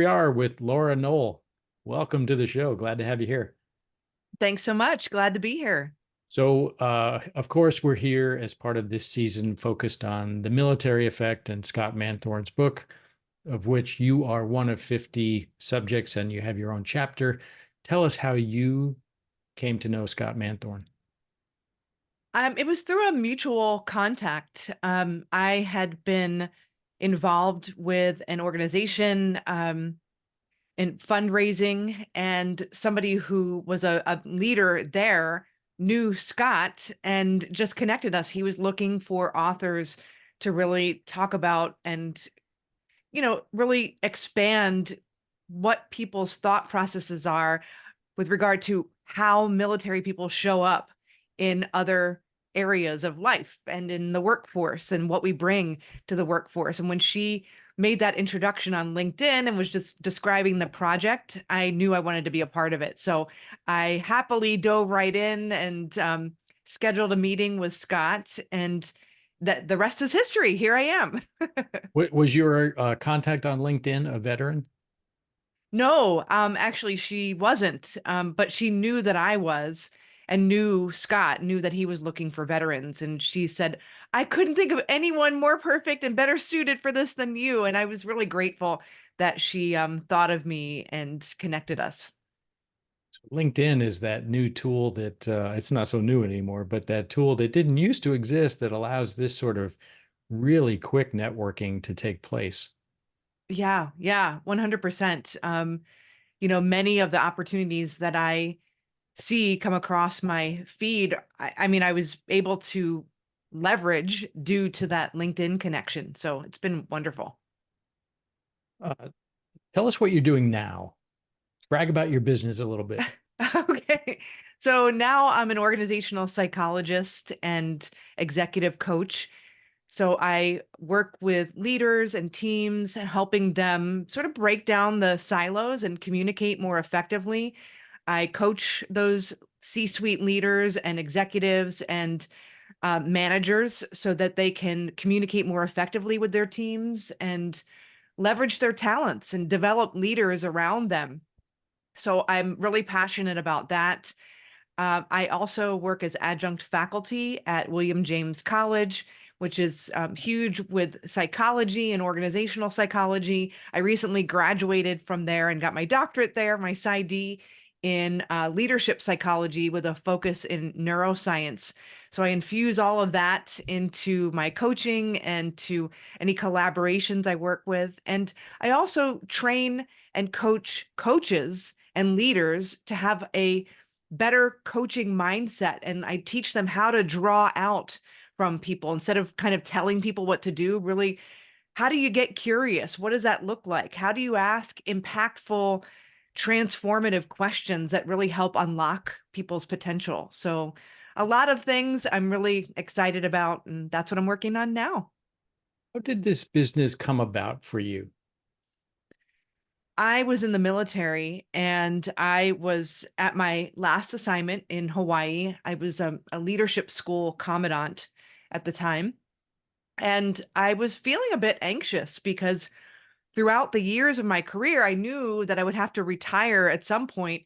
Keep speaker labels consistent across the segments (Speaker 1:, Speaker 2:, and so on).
Speaker 1: We are with Laura Noel. Welcome to the show. Glad to have you here.
Speaker 2: Thanks so much. Glad to be here.
Speaker 1: Of course, we're here as part of this season focused on the military effect and Scott Manthorne's book, of which you are one of 50 subjects and you have your own chapter. Tell us how you came to know Scott Manthorne.
Speaker 2: It was through a mutual contact. I had been involved with an organization in fundraising, and somebody who was a leader there knew Scott and just connected us. He was looking for authors to really talk about and, really expand what people's thought processes are with regard to how military people show up in other areas of life and in the workforce and what we bring to the workforce. And when she made that introduction on LinkedIn and was just describing the project, I knew I wanted to be a part of it. So I happily dove right in and scheduled a meeting with Scott, and that the rest is history. Here I am.
Speaker 1: Was your contact on LinkedIn a veteran?
Speaker 2: No, actually, she wasn't. But she knew that I was, and knew Scott, knew that he was looking for veterans. And she said, I couldn't think of anyone more perfect and better suited for this than you. And I was really grateful that she thought of me and connected us.
Speaker 1: LinkedIn is that new tool that it's not so new anymore, but that tool that didn't used to exist that allows this sort of really quick networking to take place.
Speaker 2: Yeah, 100%. Many of the opportunities that I see come across my feed, I mean, I was able to leverage due to that LinkedIn connection. So it's been wonderful.
Speaker 1: Uh, Tell us what you're doing now. Brag about your business a little bit.
Speaker 2: Okay. So now I'm an organizational psychologist and executive coach. So I work with leaders and teams, helping them sort of break down the silos and communicate more effectively. I coach those C-suite leaders and executives and managers so that they can communicate more effectively with their teams and leverage their talents and develop leaders around them. So I'm really passionate about that. I also work as adjunct faculty at William James College, which is huge with psychology and organizational psychology. I recently graduated from there and got my doctorate there, my PsyD in leadership psychology with a focus in neuroscience. So I infuse all of that into my coaching and to any collaborations I work with. And I also train and coach coaches and leaders to have a better coaching mindset. And I teach them how to draw out from people instead of kind of telling people what to do. Really, how do you get curious? What does that look like? How do you ask impactful, transformative questions that really help unlock people's potential? So, a lot of things I'm really excited about, and that's what I'm working on now.
Speaker 1: How did this business come about for you?
Speaker 2: I was in the military and I was at my last assignment in Hawaii. I was a leadership school commandant at the time. And I was feeling a bit anxious because throughout the years of my career, I knew that I would have to retire at some point,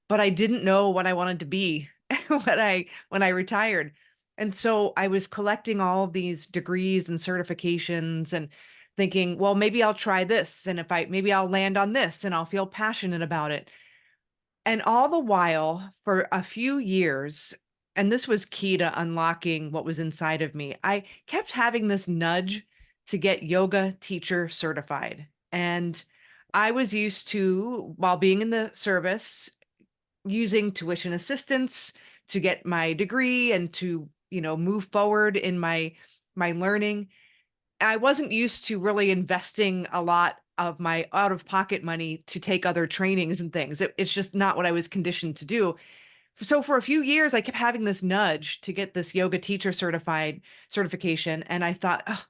Speaker 2: but I didn't know what I wanted to be when I retired. And so I was collecting all of these degrees and certifications and thinking, well, maybe I'll try this. And if I maybe I'll land on this and I'll feel passionate about it. And all the while, for a few years, and this was key to unlocking what was inside of me, I kept having this nudge to get yoga teacher certified. And I was used to, while being in the service, using tuition assistance to get my degree and to, move forward in my learning. I wasn't used to really investing a lot of my out of pocket money to take other trainings and things. It's just not what I was conditioned to do. So for a few years, I kept having this nudge to get this yoga teacher certified certification. And I thought, oh,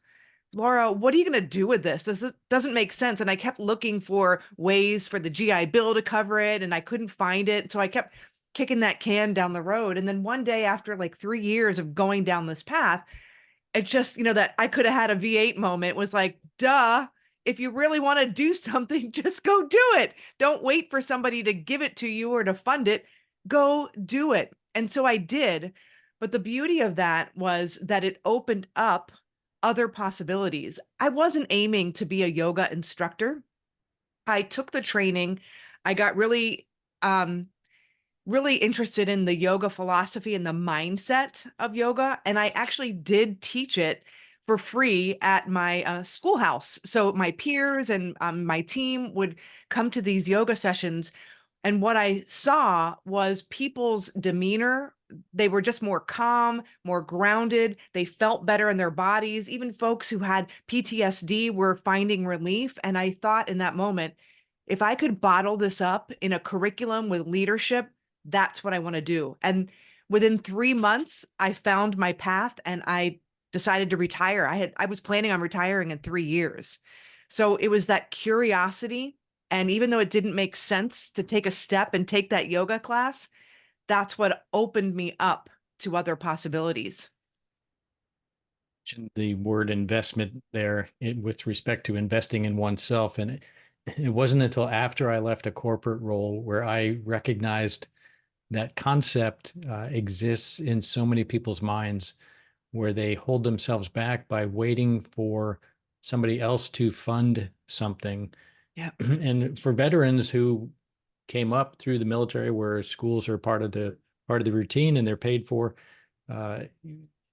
Speaker 2: Laura, what are you going to do with this? Doesn't make sense. And I kept looking for ways for the GI Bill to cover it, and I couldn't find it. So I kept kicking that can down the road. And then one day, after like 3 years of going down this path, it just, that I could have had a V8 moment was like, duh, if you really want to do something, just go do it. Don't wait for somebody to give it to you or to fund it. Go do it. And so I did. But the beauty of that was that it opened up other possibilities. I wasn't aiming to be a yoga instructor. I took the training. I got really interested in the yoga philosophy and the mindset of yoga. And I actually did teach it for free at my schoolhouse. So my peers and my team would come to these yoga sessions. And what I saw was people's demeanor. They were just more calm, more grounded. They felt better in their bodies. Even folks who had PTSD were finding relief. And I thought in that moment, if I could bottle this up in a curriculum with leadership, that's what I want to do. And within 3 months, I found my path and I decided to retire. I was planning on retiring in 3 years. So it was that curiosity. And even though it didn't make sense to take a step and take that yoga class, that's what opened me up to other possibilities.
Speaker 1: The word investment there with respect to investing in oneself. And it wasn't until after I left a corporate role where I recognized that concept exists in so many people's minds where they hold themselves back by waiting for somebody else to fund something.
Speaker 2: Yeah.
Speaker 1: And for veterans who came up through the military where schools are part of the routine and they're paid for, uh,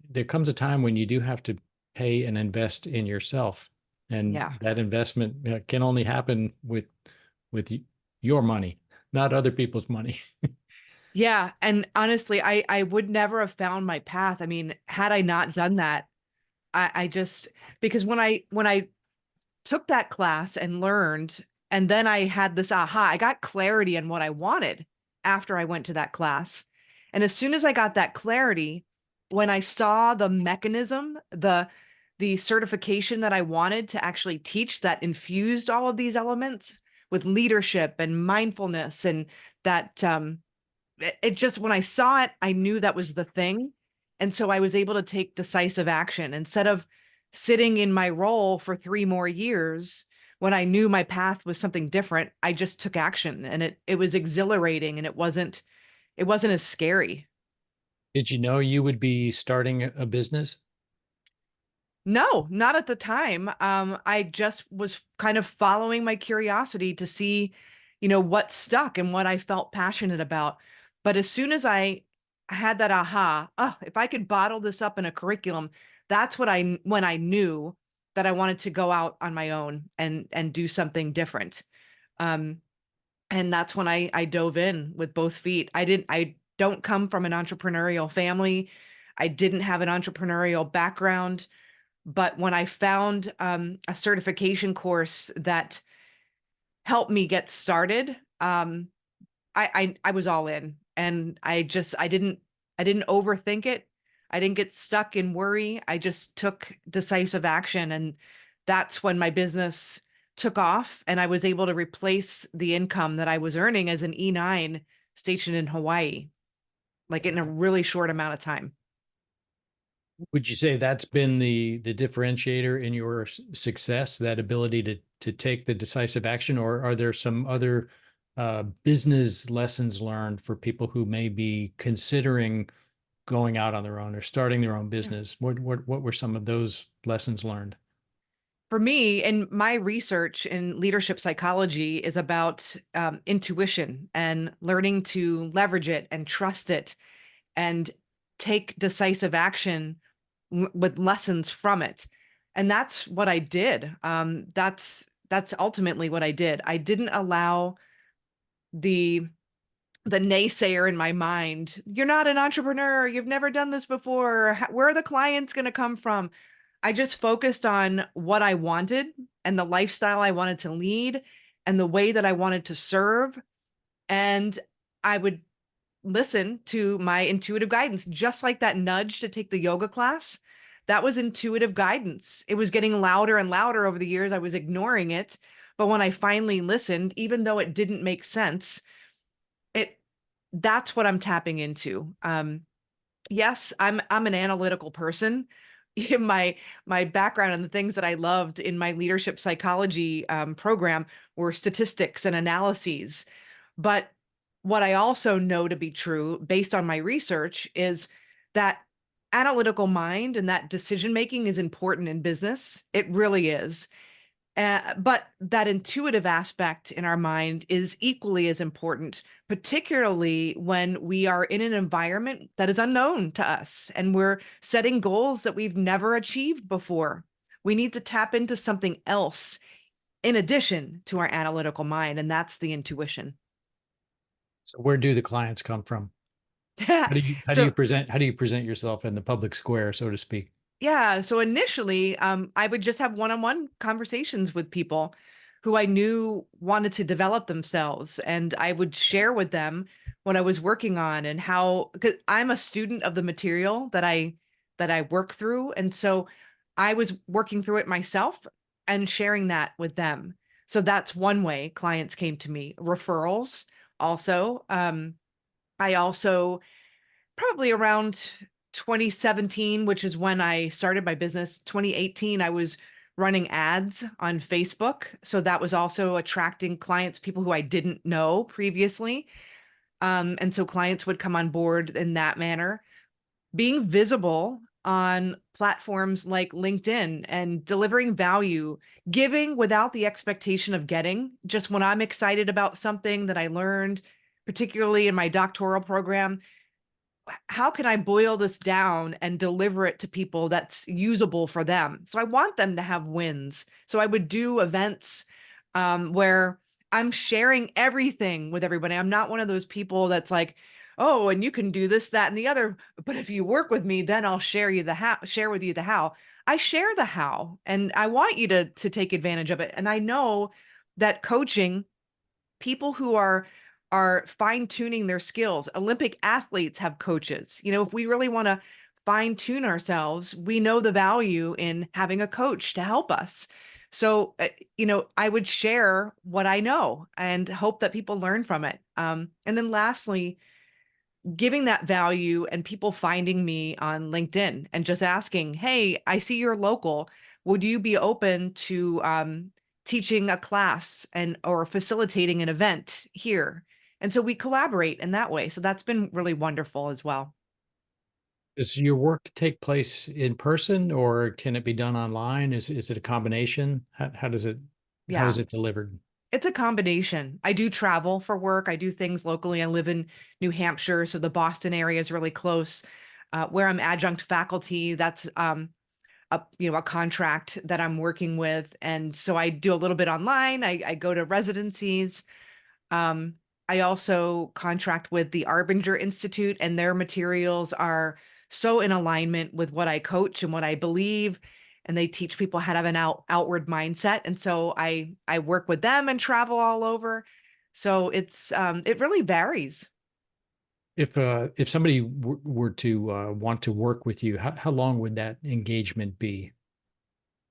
Speaker 1: there comes a time when you do have to pay and invest in yourself. And
Speaker 2: Yeah.
Speaker 1: that investment can only happen with your money, not other people's money.
Speaker 2: Yeah. And honestly, I would never have found my path. I mean, had I not done that, I just because when I took that class and learned, and then I had this aha, I got clarity on what I wanted after I went to that class. And as soon as I got that clarity, when I saw the mechanism, the certification that I wanted to actually teach that infused all of these elements with leadership and mindfulness and that it just when I saw it, I knew that was the thing. And so I was able to take decisive action instead of sitting in my role for 3 more years when I knew my path was something different. I just took action and it was exhilarating and it wasn't as scary.
Speaker 1: Did you know you would be starting a business?
Speaker 2: No, not at the time. I just was kind of following my curiosity to see, what stuck and what I felt passionate about. But as soon as I had that aha, oh, if I could bottle this up in a curriculum, that's when I knew that I wanted to go out on my own and do something different. Um, and that's when I dove in with both feet. I don't come from an entrepreneurial family. I didn't have an entrepreneurial background. But when I found a certification course that helped me get started, I was all in, and I didn't overthink it. I didn't get stuck in worry. I just took decisive action, and that's when my business took off, and I was able to replace the income that I was earning as an E9 stationed in Hawaii, like in a really short amount of time.
Speaker 1: Would you say that's been the differentiator in your success, that ability to take the decisive action, or are there some other business lessons learned for people who may be considering going out on their own or starting their own
Speaker 2: Yeah.
Speaker 1: business? What were some of those lessons learned?
Speaker 2: For me, and my research in leadership psychology is about intuition and learning to leverage it and trust it and take decisive action with lessons from it. And that's what I did. That's ultimately what I did. I didn't allow the the naysayer in my mind. You're not an entrepreneur. You've never done this before. Where are the clients going to come from? I just focused on what I wanted and the lifestyle I wanted to lead and the way that I wanted to serve. And I would listen to my intuitive guidance, just like that nudge to take the yoga class. That was intuitive guidance. It was getting louder and louder over the years. I was ignoring it. But when I finally listened, even though it didn't make sense, it that's what I'm tapping into. Yes, I'm an analytical person, my background and the things that I loved in my leadership psychology program were statistics and analyses. But what I also know to be true based on my research is that analytical mind and that decision making is important in business. It really is. But that intuitive aspect in our mind is equally as important, particularly when we are in an environment that is unknown to us and we're setting goals that we've never achieved before. We need to tap into something else in addition to our analytical mind, and that's the intuition.
Speaker 1: So where do the clients come from?
Speaker 2: So
Speaker 1: How do you present yourself in the public square, so to speak?
Speaker 2: yeah. So initially, I would just have one-on-one conversations with people who I knew wanted to develop themselves, and I would share with them what I was working on and how, because I'm a student of the material that I work through, and so I was working through it myself and sharing that with them. So that's one way clients came to me. Referrals also. I also probably around 2017, which is when I started my business. 2018, I was running ads on Facebook. So that was also attracting clients, people who I didn't know previously. And so clients would come on board in that manner. Being visible on platforms like LinkedIn and delivering value, giving without the expectation of getting. Just when I'm excited about something that I learned, particularly in my doctoral program, how can I boil this down and deliver it to people that's usable for them? So I want them to have wins. So I would do events where I'm sharing everything with everybody. I'm not one of those people that's like, oh, and you can do this, that, and the other. But if you work with me, then I'll share with you the how. I share the how, and I want you to take advantage of it. And I know that coaching people who are fine tuning their skills. Olympic athletes have coaches. If we really want to fine tune ourselves, we know the value in having a coach to help us. So, I would share what I know and hope that people learn from it. And then lastly, giving that value and people finding me on LinkedIn and just asking, "Hey, I see you're local. Would you be open to teaching a class and or facilitating an event here?" And so we collaborate in that way. So that's been really wonderful as well.
Speaker 1: Does your work take place in person or can it be done online? Is it a combination? How
Speaker 2: Yeah,
Speaker 1: is it delivered?
Speaker 2: it's a combination. I do travel for work. I do things locally. I live in New Hampshire, so the Boston area is really close. Where I'm adjunct faculty, that's a contract that I'm working with, and so I do a little bit online. I go to residencies. Um, I also contract with the Arbinger Institute, and their materials are so in alignment with what I coach and what I believe. And they teach people how to have an outward mindset. And so I work with them and travel all over. So it really varies.
Speaker 1: If somebody were to want to work with you, how long would that engagement be?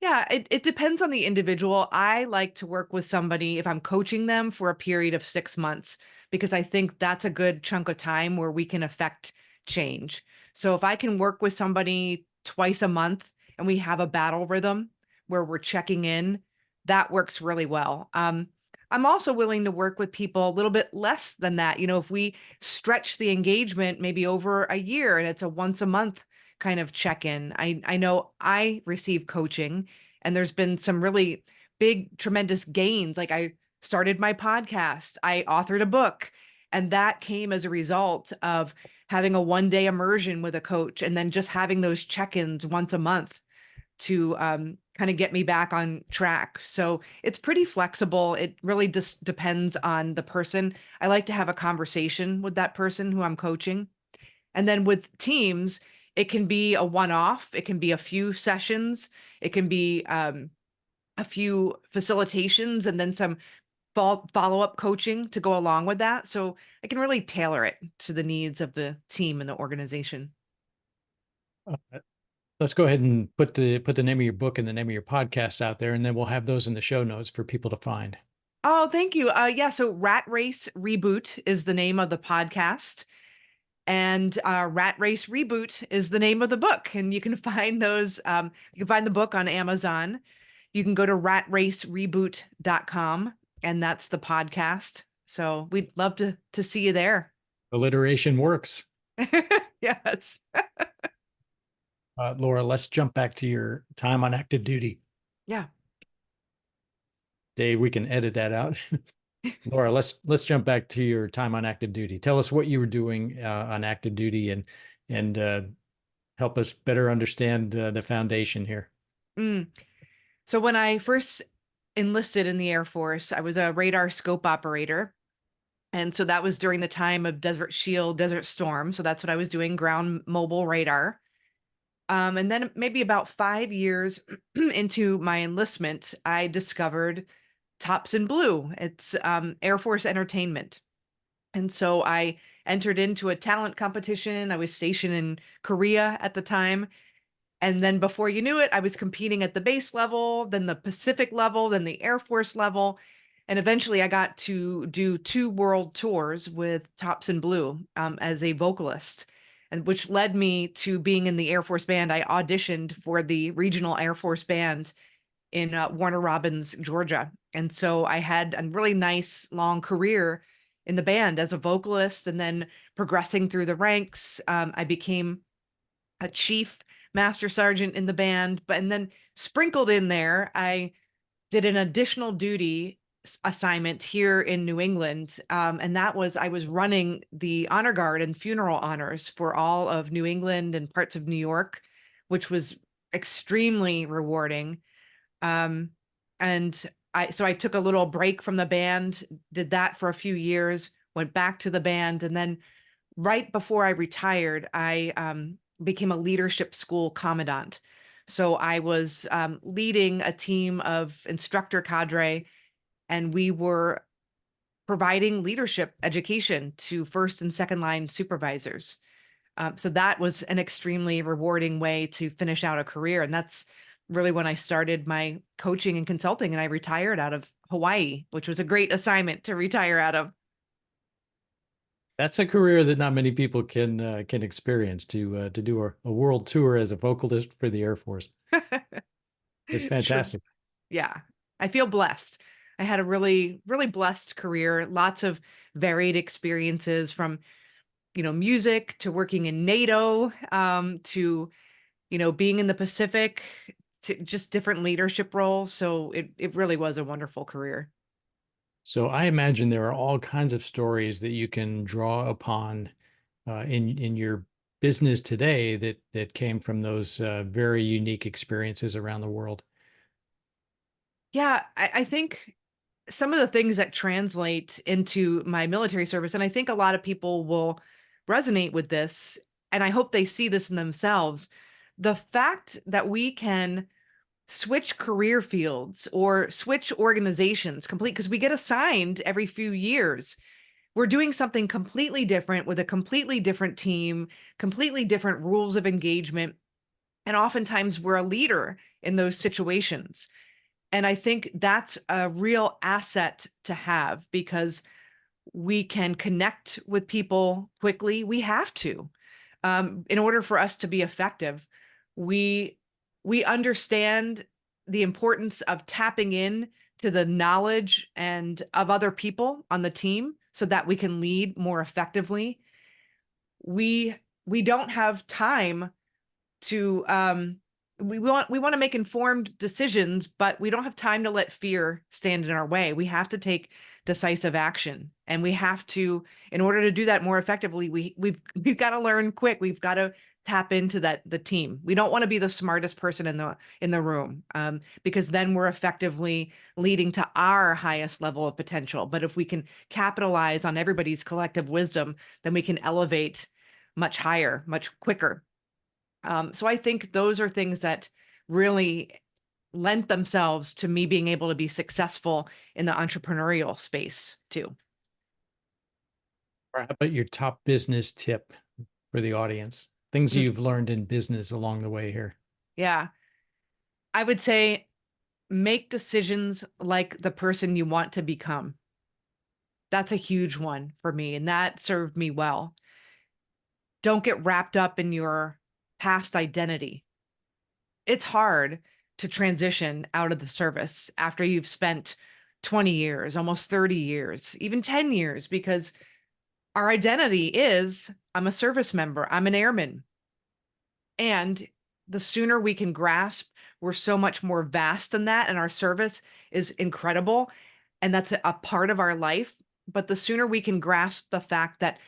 Speaker 2: Yeah, it depends on the individual. I like to work with somebody if I'm coaching them for a period of 6 months, because I think that's a good chunk of time where we can affect change. So if I can work with somebody twice a month and we have a battle rhythm where we're checking in, that works really well. I'm also willing to work with people a little bit less than that. If we stretch the engagement maybe over a year and it's a once a month kind of check in. I know I receive coaching, and there's been some really big, tremendous gains. Like I started my podcast, I authored a book, and that came as a result of having a 1 day immersion with a coach and then just having those check ins once a month to kind of get me back on track. So it's pretty flexible. It really just depends on the person. I like to have a conversation with that person who I'm coaching. And then with teams, it can be a one-off, it can be a few sessions, it can be a few facilitations, and then some follow-up coaching to go along with that. So I can really tailor it to the needs of the team and the organization.
Speaker 1: Uh, let's go ahead and put the name of your book and the name of your podcast out there, and then we'll have those in the show notes for people to find.
Speaker 2: Oh, thank you. Yeah, so Rat Race Reboot is the name of the podcast. And Rat Race Reboot is the name of the book. And you can find those, you can find the book on Amazon. You can go to ratracereboot.com, and that's the podcast. So we'd love to see you there.
Speaker 1: Alliteration works.
Speaker 2: Yes.
Speaker 1: Laura, let's jump back to your time on active duty.
Speaker 2: Yeah.
Speaker 1: Dave, we can edit that out. Laura, let's jump back to your time on active duty. Tell us what you were doing on active duty, and help us better understand the foundation here.
Speaker 2: Mm. So when I first enlisted in the Air Force, I was a radar scope operator. And so that was during the time of Desert Shield, Desert Storm. So that's what I was doing, ground mobile radar. And then maybe about 5 years into my enlistment, I discovered Tops in Blue. It's Air Force entertainment. And so I entered into a talent competition. I was stationed in Korea at the time. And then before you knew it, I was competing at the base level, then the Pacific level, then the Air Force level. And eventually I got to do 2 world tours with Tops in Blue as a vocalist, and which led me to being in the Air Force Band. I auditioned for the regional Air Force Band in Warner Robins, Georgia. And so I had a really nice long career in the band as a vocalist, and then progressing through the ranks. I became a chief master sergeant in the band, but and then sprinkled in there, I did an additional duty assignment here in New England. And that was, I was running the honor guard and funeral honors for all of New England and parts of New York, which was extremely rewarding. Um, and so I took a little break from the band, did that for a few years, went back to the band. And then right before I retired, I became a leadership school commandant. So I was leading a team of instructor cadre, and we were providing leadership education to first and second line supervisors. So that was an extremely rewarding way to finish out a career. And that's really when I started my coaching and consulting, and I retired out of Hawaii, which was a great assignment to retire out of.
Speaker 1: That's a career that not many people can experience to do a world tour as a vocalist for the Air Force. It's
Speaker 2: Sure.
Speaker 1: fantastic.
Speaker 2: Yeah. I feel blessed. I had a really, really blessed career, lots of varied experiences from, music to working in NATO, to, being in the Pacific, to just different leadership roles. So it really was a wonderful career.
Speaker 1: So I imagine there are all kinds of stories that you can draw upon in your business today that came from those very unique experiences around the world.
Speaker 2: Yeah, I think some of the things that translate into my military service, and I think a lot of people will resonate with this, and I hope they see this in themselves. The fact that we can switch career fields or switch organizations complete, because we get assigned every few years. We're doing something completely different with a completely different team, completely different rules of engagement. And oftentimes we're a leader in those situations. And I think that's a real asset to have, because we can connect with people quickly. We have to, in order for us to be effective. We we understand the importance of tapping in to the knowledge and of other people on the team so that we can lead more effectively. We we don't have time to we want to make informed decisions, but we don't have time to let fear stand in our way. We have to take decisive action, and we have to, in order to do that more effectively, we've got to learn quick. We've got to tap into the team. We don't want to be the smartest person in the room, because then we're effectively leading to our highest level of potential. But if we can capitalize on everybody's collective wisdom, then we can elevate much higher, much quicker. So I think those are things that really lent themselves to me being able to be successful in the entrepreneurial space too.
Speaker 1: How about your top business tip for the audience? Things
Speaker 2: Mm,
Speaker 1: you've learned in business along the way here.
Speaker 2: yeah, I would say make decisions like the person you want to become. That's a huge one for me, and that served me well. don't get wrapped up in your past identity. It's hard to transition out of the service after you've spent 20 years, almost 30 years, even 10 years, because our identity is I'm a service member, I'm an airman. And the sooner we can grasp we're so much more vast than that, and our service is incredible, and that's a part of our life. But the sooner we can grasp the fact that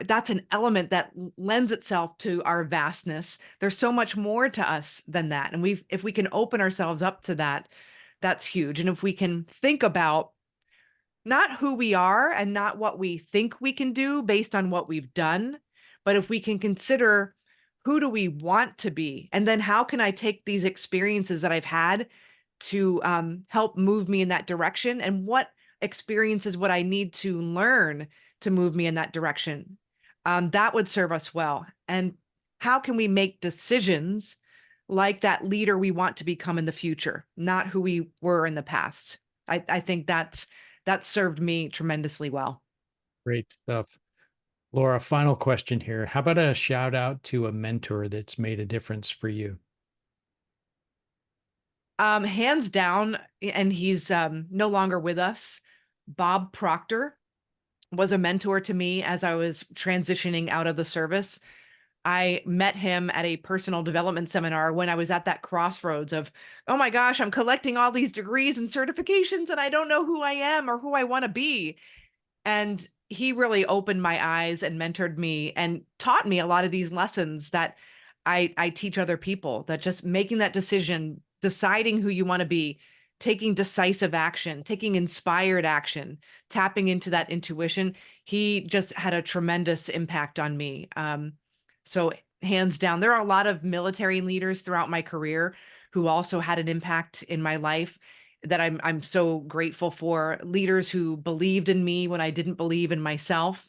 Speaker 2: that's an element that lends itself to our vastness. There's so much more to us than that. And if we can open ourselves up to that, that's huge. And if we can think about not who we are and not what we think we can do based on what we've done, but if we can consider who do we want to be? And then how can I take these experiences that I've had to help move me in that direction? And what experiences would I need to learn to move me in that direction? That would serve us well. And how can we make decisions like that leader we want to become in the future, not who we were in the past? I think that served me tremendously well.
Speaker 1: Great stuff. Laura, final question here. How about a shout out to a mentor that's made a difference for you?
Speaker 2: Hands down, and he's no longer with us. Bob Proctor was a mentor to me as I was transitioning out of the service. I met him at a personal development seminar when I was at that crossroads of, oh my gosh, I'm collecting all these degrees and certifications and I don't know who I am or who I want to be. And he really opened my eyes and mentored me and taught me a lot of these lessons that I teach other people, that just making that decision, deciding who you want to be, taking decisive action, taking inspired action, tapping into that intuition. He just had a tremendous impact on me. So hands down, there are a lot of military leaders throughout my career who also had an impact in my life that I'm so grateful for. Leaders who believed in me when I didn't believe in myself.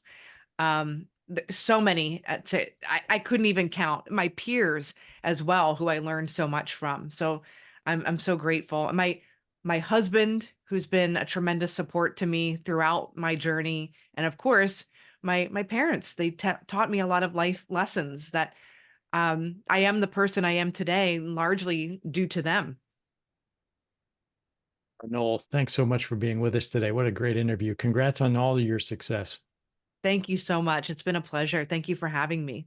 Speaker 2: So many, I couldn't even count. My peers as well, who I learned so much from. So I'm so grateful. My husband, who's been a tremendous support to me throughout my journey, and of course, my parents. They taught me a lot of life lessons that I am the person I am today, largely due to them.
Speaker 1: Noel, thanks so much for being with us today. What a great interview. Congrats on all your success.
Speaker 2: Thank you so much. It's been a pleasure. Thank you for having me.